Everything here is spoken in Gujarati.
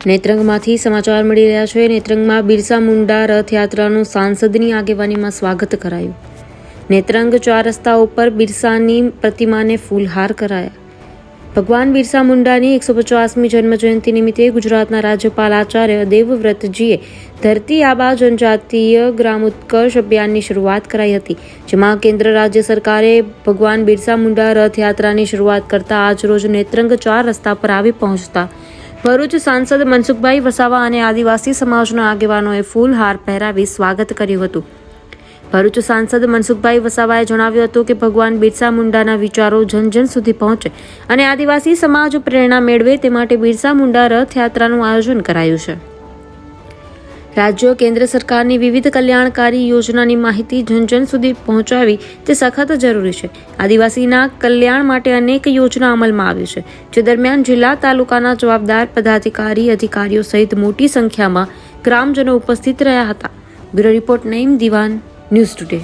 નેત્રંગમાંથી સમાચાર મળી રહ્યા છે। નેત્રંગમાં બિરસા મુંડા રથયાત્રાનું સાંસદની આગેવાનીમાં સ્વાગત કરાયું। નેત્રંગ 4 રસ્તા ઉપર બિરસાની પ્રતિમાને ફૂલહાર કરાયા। ભગવાન બિરસા મુંડાની 150મી જન્મજયંતિ નિમિત્તે ગુજરાતના રાજ્યપાલ આચાર્ય દેવવ્રતજીએ ધરતી આબા જનજાતીય ગ્રામ ઉત્કર્ષ અભિયાનની શરૂઆત કરાઈ હતી, જેમાં કેન્દ્ર રાજ્ય સરકારે ભગવાન બિરસા મુંડા રથયાત્રાની શરૂઆત કરતા આજરોજ નેત્રંગ 4 રસ્તા પર આવી પહોંચતા ભરૂચ સાંસદ મનસુખભાઈ વસાવા અને આદિવાસી સમાજના આગેવાનોએ ફૂલહાર પહેરાવી સ્વાગત કર્યું હતું। ભરૂચ સાંસદ મનસુખભાઈ વસાવાએ જણાવ્યું હતું કે ભગવાન બિરસા મુંડાના વિચારો જન જન સુધી પહોંચે અને આદિવાસી સમાજ પ્રેરણા મેળવે તે માટે બિરસા મુંડા રથયાત્રાનું આયોજન કરાયું છે। રાજ્યો કેન્દ્ર સરકારની વિવિધ કલ્યાણકારી યોજનાની માહિતી જન જન સુધી પહોંચાડવી તે સખત જરૂરી છે। આદિવાસીના કલ્યાણ માટે અનેક યોજના અમલમાં આવી છે, જે દરમિયાન જિલ્લા તાલુકાના જવાબદાર પદાધિકારી અધિકારીઓ સહિત મોટી સંખ્યામાં ગ્રામજનો ઉપસ્થિત રહ્યા હતા। બ્યુરો રિપોર્ટ નઈમ દિવાન, ન્યૂઝ ટુડે।